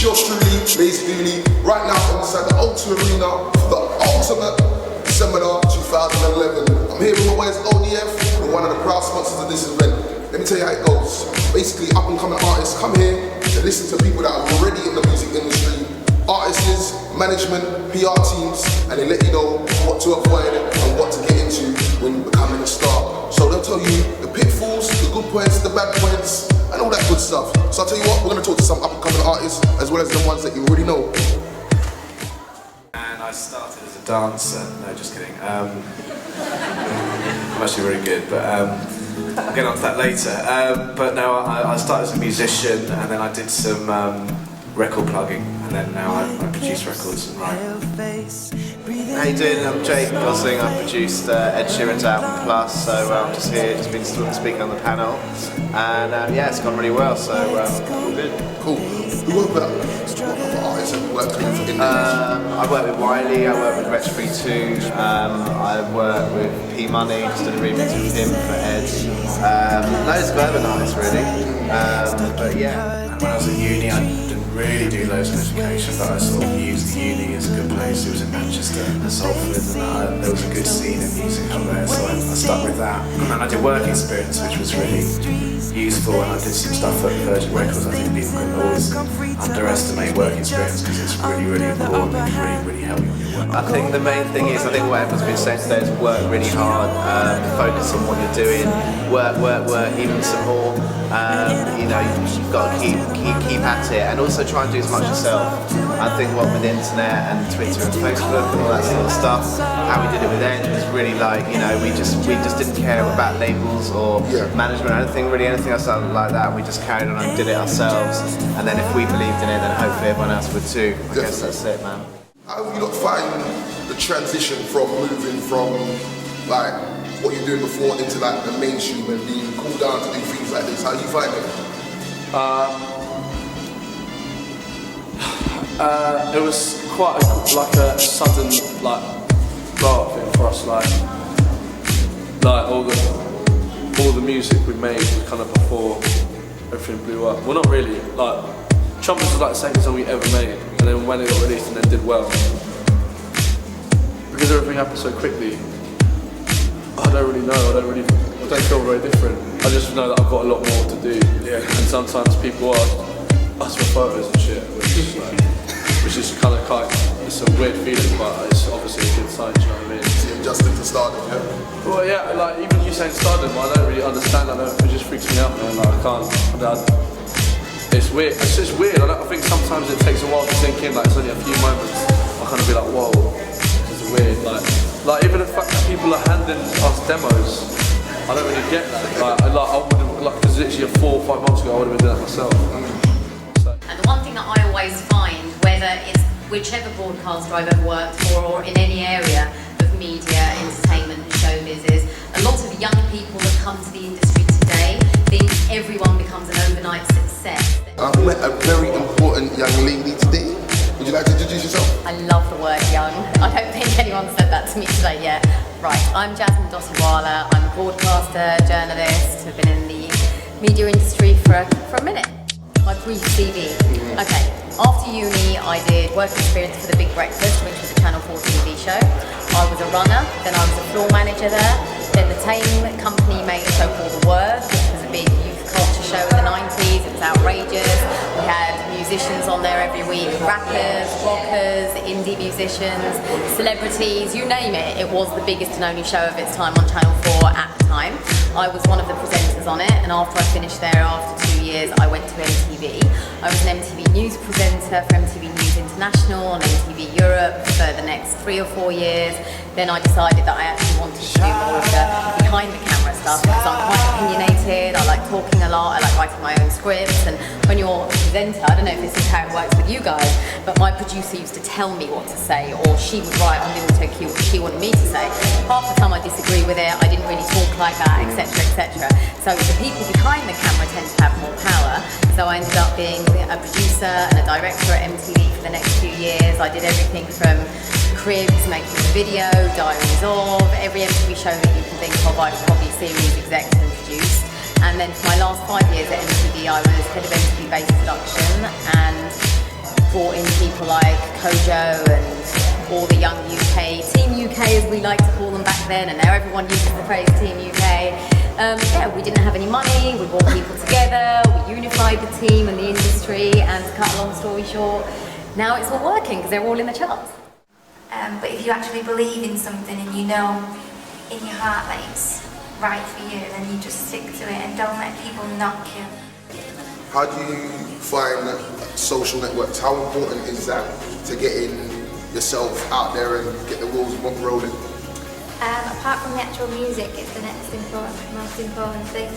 It's yours truly, Lazy Dooley, right now inside the O2 Arena for the ultimate seminar 2011. I'm here with my boys ODF, we're one of the proud sponsors of this event. Let me tell you how it goes. Basically, up and coming artists come here to listen to people that are already in the music industry, artists, management, PR teams, and they let you know what to avoid and what to get into when becoming a star. So they'll tell you the pitfalls, the good points, the bad points, and all that good stuff. So I'll tell you what, we're going to talk to some up and coming artists as well as the ones that you already know. And I started as a dancer. No, just kidding. I'm actually really good, but I'll get on to that later. But no, I started as a musician, and then I did some record plugging, and then now I produce records and write. How you doing? I'm Jake Gosling. I produced Ed Sheeran's album Plus, so I'm just here, just been speaking on the panel, and yeah, it's gone really well, so all good. Cool. Who work with other artists and work with in I work with Wiley, I work with Retro 2, I work with P Money, just did a remix with him for Ed. Loads of urban artists really, but yeah. And when I was at uni, I didn't really do loads of education, but I sort of used the uni as a good place. It was in Manchester and Salford, and there was a good scene in music out there, so I stuck with that. And then I did work experience, which was really useful, and I did some stuff at Virgin Records. I think people can always underestimate work experience because it's really, really important. It can really help you on your work. I think the main thing is, I think what everyone's been saying today is work really hard, focus on what you're doing, work, even some more. You know, you've got to keep at it, and also try and do as much yourself. I think what with the internet and Twitter and Facebook and all that sort of stuff, how we did it with Ed was really like, you know, we just didn't care about labels or management or really anything else like that. We just carried on and did it ourselves, and then if we believed in it, then hopefully everyone else would too. I guess that's it, man. How have you not find the transition from moving from like what you're doing before into like the mainstream and being called down to do things like this? How do you find it? It was quite a sudden blow up thing for us. Like all the music we made was kind of before everything blew up. Well, not really. Like Trumpets was like the second song we ever made, and then when it got released and then did well, because everything happened so quickly. I don't really know. I don't feel very different. I just know that I've got a lot more to do. Yeah. And sometimes people ask for photos and shit, which is kind of it's a weird feeling, but it's obviously a good sign. Do you know what I mean? Just into stardom, yeah. Well, yeah. Like even you saying stardom, I don't really understand. It just freaks me out, man. Like I can't. It's weird. It's just weird. I think sometimes it takes a while to sink in. Like it's only a few moments. I kind of be like, whoa, this is weird. Like even the fact that people are handing us demos, I don't really get that. Like I wouldn't, because literally 4 or 5 months ago I would have been doing that myself. So. And the one thing that I always find, whether it's whichever broadcaster I've ever worked for or in any area of media, entertainment, showbiz, is a lot of young people that come to the industry today think everyone becomes an overnight success. I've met a very important young lady today. Would you like to introduce yourself? I love the word young. I don't think anyone said that to me today yet. Right, I'm Jasmine Dotiwala. I'm a broadcaster, journalist, have been in the media industry for a minute. My brief CV. Okay, after uni I did work experience for The Big Breakfast, which was a Channel 4 TV show. I was a runner, then I was a floor manager there. Then the Tame company made a show called The Word, which was a big youth culture show in the 90s. It was outrageous. We had musicians on there every week, rappers, rockers, indie musicians, celebrities, you name it. It was the biggest and only show of its time on Channel 4 at the time. I was one of the presenters on it, and after I finished there, after 2 years, I went to MTV. I was an MTV News presenter for MTV News International on MTV Europe for the next 3 or 4 years. Then I decided that I actually wanted to do more of the behind the camera stuff because I'm quite opinionated, I like talking a lot, I like writing my own scripts, and when you're a presenter, I don't know if this is how it works with you guys, but my producer used to tell me what to say, or she would write on the auto cue what she wanted me to say. Half the time I disagree with it, I didn't really talk like that, etc, etc. So the people behind the camera tend to have more power, so I ended up being a producer and a director at MTV for the next few years. I did everything from cribs, making a video, diaries of, every MTV show that you can think of, I've probably series execs and produced. And then for my last 5 years at MTV, I was head of MTV based production, and brought in people like Kojo and all the young UK, Team UK as we like to call them back then, and now everyone uses the phrase Team UK. Yeah, we didn't have any money, we brought people together, we unified the team and the industry, and to cut a long story short, now it's all working because they're all in the charts. But if you actually believe in something and you know in your heart that it's right for you, then you just stick to it and don't let people knock you. How do you find social networks? How important is that to getting yourself out there and get the wheels rolling? Apart from the actual music, it's the next most important thing.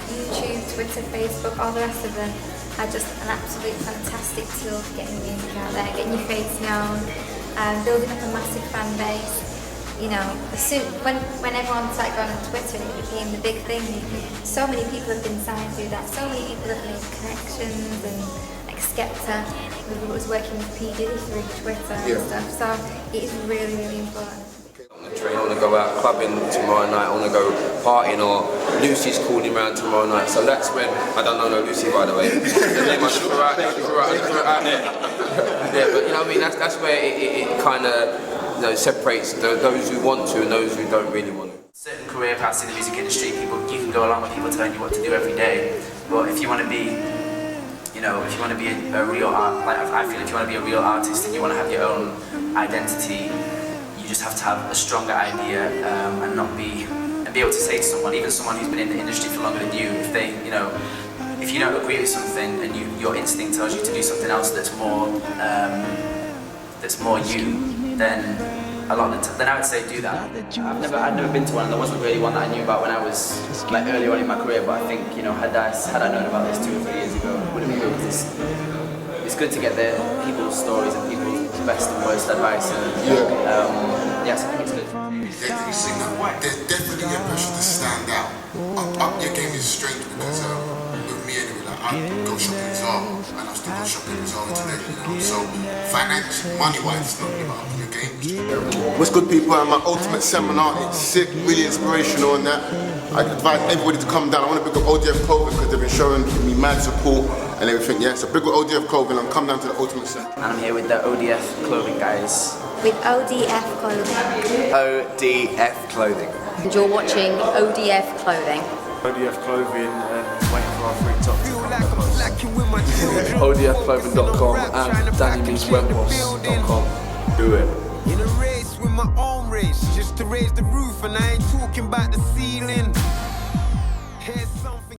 YouTube, Twitter, Facebook, all the rest of them are just an absolute fantastic tool for getting your music out there, getting your face known, building up a massive fan base. You know, when everyone started going on Twitter, it became the big thing. So many people have been signed through that. So many people have made connections, and like Skepta, who was working with P Diddy through Twitter and stuff. So it is really, really important. I want to go out clubbing tomorrow night, I want to go partying, or Lucy's calling round tomorrow night. So that's when, I don't know no Lucy by the way. The name I just threw out there, Yeah, but you know what I mean, that's where it kind of separates those who want to and those who don't really want to. Certain career paths in the music industry, you can go along with people telling you what to do every day, but if you want to be, if you want to be a real art, like I feel if you want to be a real artist and you want to have your own identity, you just have to have a stronger idea and be able to say to someone, even someone who's been in the industry for longer than you, if they, if you don't agree with something and your instinct tells you to do something else that's more you, then a lot of the time, then I would say do that. I'd never been to one, and there wasn't really one that I knew about when I was like early on in my career. But I think had I known about this 2 or 3 years ago, it would have been good, because it's good to get people's stories and people's best and worst advice. And yes, I think it's good. Every singer, there's definitely a pressure to stand out. Up your game is strange because with me anyway, like I go shopping Zara and I still go shopping Zara today, So financially, money-wise, it's not really about upping your game. What's good, people? My ultimate seminar, it's sick, really inspirational and that. I advise everybody to come down. I want to pick up ODF Clothing because they've been showing me mad support and everything, yeah. So big up ODF Clothing and come down to the ultimate seminar. And I'm here with the ODF Clothing guys. With ODF Clothing. ODF Clothing. And you're watching ODF Clothing. ODF Clothing and waiting for our free top to come. ODFclothing.com and DannyMeetsWemboss.com. Do it. In a race with my own race, just to raise the roof, and I ain't talking about the ceiling. Here's something.